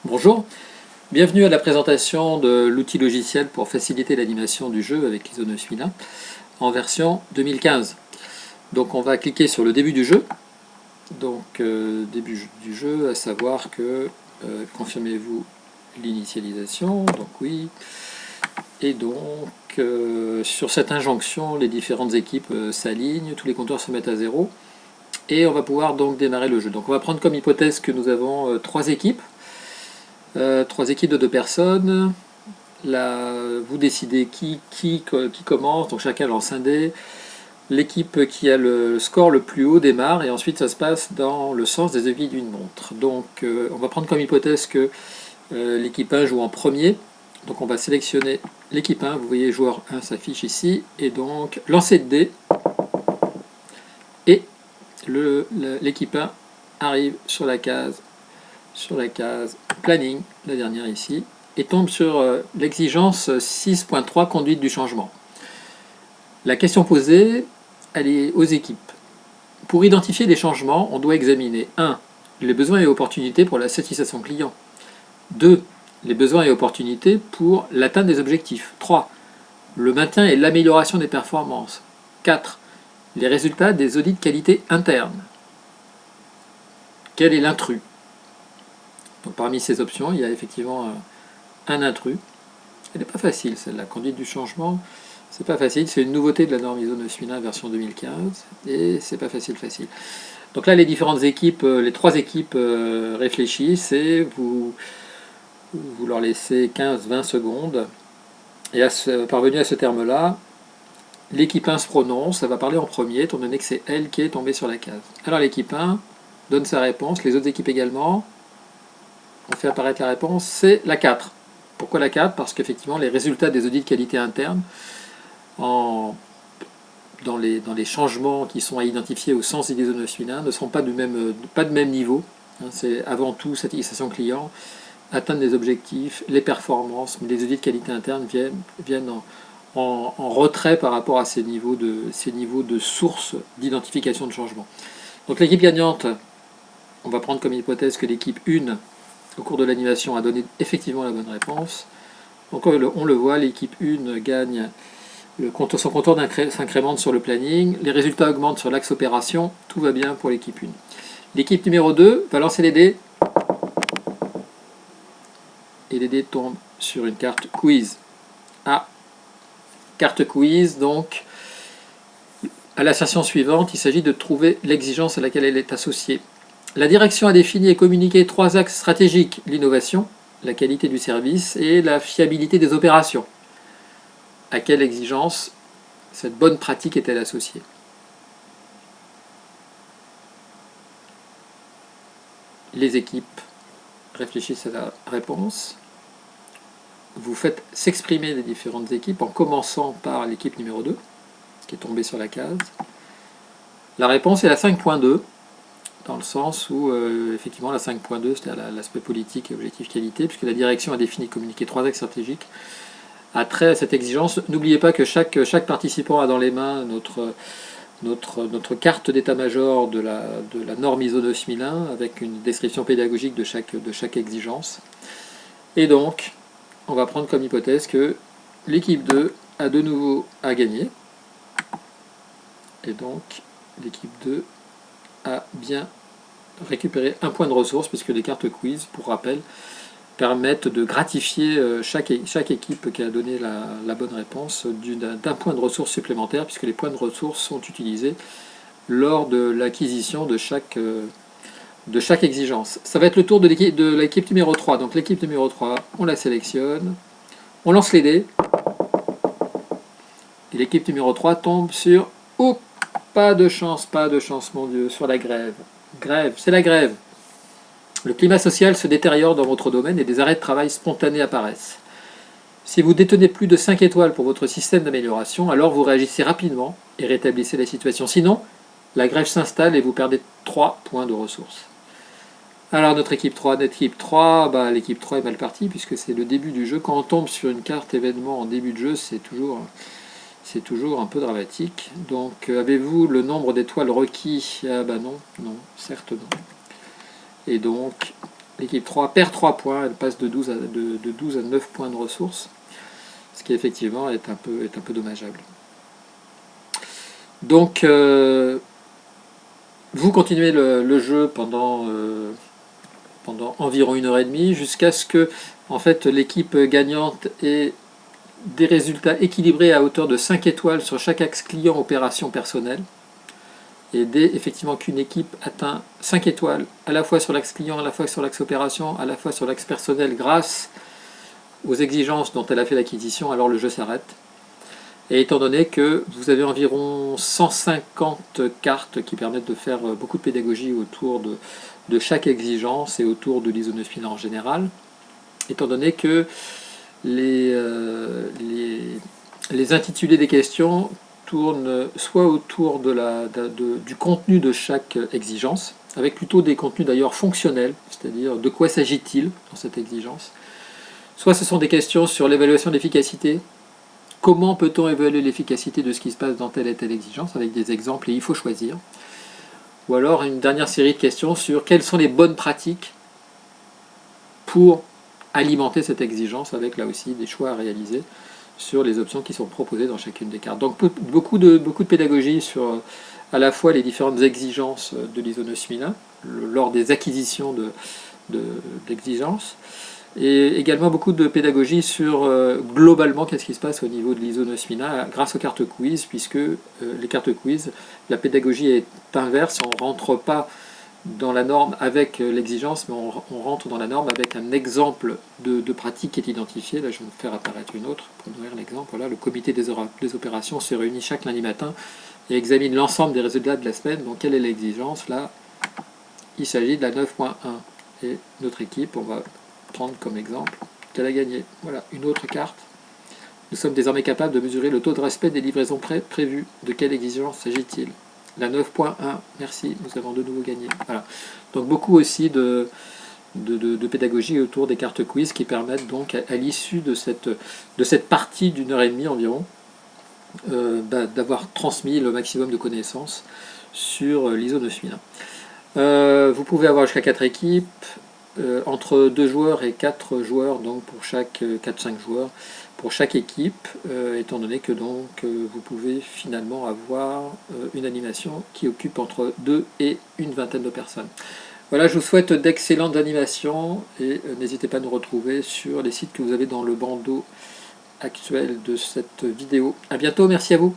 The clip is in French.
Bonjour, bienvenue à la présentation de l'outil logiciel pour faciliter l'animation du jeu avec l'Isonos Villain en version 2015. Donc on va cliquer sur le début du jeu. Donc début du jeu, à savoir que confirmez-vous l'initialisation, donc oui. Et donc sur cette injonction, les différentes équipes s'alignent, tous les compteurs se mettent à zéro. Et on va pouvoir donc démarrer le jeu. Donc on va prendre comme hypothèse que nous avons trois équipes de 2 personnes. Là, vous décidez qui commence, donc chacun lance un dé. L'équipe qui a le score le plus haut démarre et ensuite ça se passe dans le sens des aiguilles d'une montre. Donc on va prendre comme hypothèse que l'équipe 1 joue en premier. Donc on va sélectionner l'équipe 1, vous voyez joueur 1 s'affiche ici, et donc lancer de dés, et l'équipe 1 arrive sur la case planning, la dernière ici, et tombe sur l'exigence 6.3 conduite du changement. La question posée, elle est aux équipes. Pour identifier les changements, on doit examiner 1. Les besoins et opportunités pour la satisfaction client. 2. Les besoins et opportunités pour l'atteinte des objectifs. 3. Le maintien et l'amélioration des performances. 4. Les résultats des audits de qualité interne. Quel est l'intrus? Donc parmi ces options, il y a effectivement un intrus. Elle n'est pas facile, celle-là. Conduite du changement, c'est pas facile. C'est une nouveauté de la norme ISO 9001 version 2015 et c'est pas facile. Donc là, les différentes équipes, les trois équipes réfléchissent et vous leur laissez 15-20 secondes. Et parvenu à ce terme-là, l'équipe 1 se prononce, elle va parler en premier, étant donné que c'est elle qui est tombée sur la case. Alors l'équipe 1 donne sa réponse, les autres équipes également. On fait apparaître la réponse, c'est la 4. Pourquoi la 4? Parce qu'effectivement, les résultats des audits de qualité interne, dans les changements qui sont à identifier au sens d'ISO 9001, ne seront pas de même niveau. C'est avant tout satisfaction client, atteindre des objectifs, les performances, mais les audits de qualité interne viennent en retrait par rapport à ces niveaux de source d'identification de changement. Donc l'équipe gagnante, on va prendre comme hypothèse que l'équipe 1, au cours de l'animation, a donné effectivement la bonne réponse. Donc on le voit, l'équipe 1 gagne, son contour s'incrémente sur le planning, les résultats augmentent sur l'axe opération, tout va bien pour l'équipe 1. L'équipe numéro 2 va lancer les dés, et les dés tombent sur une carte quiz. Ah, carte quiz, donc à l'assertion suivante, il s'agit de trouver l'exigence à laquelle elle est associée. La direction a défini et communiqué 3 axes stratégiques: l'innovation, la qualité du service et la fiabilité des opérations. À quelle exigence cette bonne pratique est-elle associée? Les équipes réfléchissent à la réponse. Vous faites s'exprimer les différentes équipes en commençant par l'équipe numéro 2, qui est tombée sur la case. La réponse est la 5.2. Dans le sens où, effectivement, la 5.2, c'est-à-dire l'aspect politique et objectif qualité, puisque la direction a défini et communiqué 3 axes stratégiques, a trait à cette exigence. N'oubliez pas que chaque participant a dans les mains notre carte d'état-major de la norme ISO 9001, avec une description pédagogique de chaque exigence. Et donc, on va prendre comme hypothèse que l'équipe 2 a de nouveau à gagner. Et donc, l'équipe 2 a bien récupérer un point de ressource, puisque les cartes quiz, pour rappel, permettent de gratifier chaque équipe qui a donné la bonne réponse d'un point de ressource supplémentaire, puisque les points de ressources sont utilisés lors de l'acquisition de chaque exigence. Ça va être le tour de l'équipe numéro 3. Donc l'équipe numéro 3, on la sélectionne, on lance les dés, et l'équipe numéro 3 tombe sur... Oh, pas de chance, mon Dieu, sur la grève. Grève, c'est la grève. Le climat social se détériore dans votre domaine et des arrêts de travail spontanés apparaissent. Si vous détenez plus de 5 étoiles pour votre système d'amélioration, alors vous réagissez rapidement et rétablissez la situation. Sinon, la grève s'installe et vous perdez 3 points de ressources. Alors l'équipe 3, l'équipe 3 est mal partie puisque c'est le début du jeu. Quand on tombe sur une carte événement en début de jeu, c'est toujours un peu dramatique. Donc avez-vous le nombre d'étoiles requis? Ah bah non, certes non. Et donc l'équipe 3 perd 3 points, elle passe de 12 à 9 points de ressources, ce qui effectivement est un peu dommageable. Donc vous continuez le jeu pendant environ 1h30 jusqu'à ce que en fait, l'équipe gagnante ait des résultats équilibrés à hauteur de 5 étoiles sur chaque axe client opération personnelle. Et dès effectivement qu'une équipe atteint 5 étoiles, à la fois sur l'axe client, à la fois sur l'axe opération, à la fois sur l'axe personnel, grâce aux exigences dont elle a fait l'acquisition, alors le jeu s'arrête. Et étant donné que vous avez environ 150 cartes qui permettent de faire beaucoup de pédagogie autour de chaque exigence et autour de l'ISO 9000 en général, étant donné que les intitulés des questions tournent soit autour du contenu de chaque exigence, avec plutôt des contenus d'ailleurs fonctionnels, c'est-à-dire de quoi s'agit-il dans cette exigence, soit ce sont des questions sur l'évaluation d'efficacité, comment peut-on évaluer l'efficacité de ce qui se passe dans telle et telle exigence, avec des exemples et il faut choisir, ou alors une dernière série de questions sur quelles sont les bonnes pratiques pour alimenter cette exigence, avec là aussi des choix à réaliser sur les options qui sont proposées dans chacune des cartes. Donc beaucoup de pédagogie sur à la fois les différentes exigences de l'ISO 9001 lors des acquisitions d'exigences, et également beaucoup de pédagogie sur globalement qu'est-ce qui se passe au niveau de l'ISO 9001 grâce aux cartes quiz, puisque les cartes quiz, la pédagogie est inverse, on ne rentre pas dans la norme avec l'exigence, mais on rentre dans la norme avec un exemple de pratique qui est identifié. Là, je vais vous faire apparaître une autre pour nourrir l'exemple. Voilà, le comité des opérations se réunit chaque lundi matin et examine l'ensemble des résultats de la semaine. Donc, quelle est l'exigence? Là, il s'agit de la 9.1. Et notre équipe, on va prendre comme exemple qu'elle a gagné. Voilà, une autre carte. Nous sommes désormais capables de mesurer le taux de respect des livraisons prévues. De quelle exigence s'agit-il? La 9.1, merci, nous avons de nouveau gagné. Voilà. Donc beaucoup aussi de pédagogie autour des cartes quiz qui permettent donc à l'issue de cette partie d'1h30 environ d'avoir transmis le maximum de connaissances sur l'ISO 9001. Vous pouvez avoir jusqu'à 4 équipes, entre 2 joueurs et 4 joueurs, donc pour chaque 4-5 joueurs pour chaque équipe, étant donné que donc vous pouvez finalement avoir une animation qui occupe entre 2 et une vingtaine de personnes. Voilà, je vous souhaite d'excellentes animations et n'hésitez pas à nous retrouver sur les sites que vous avez dans le bandeau actuel de cette vidéo. A bientôt, merci à vous.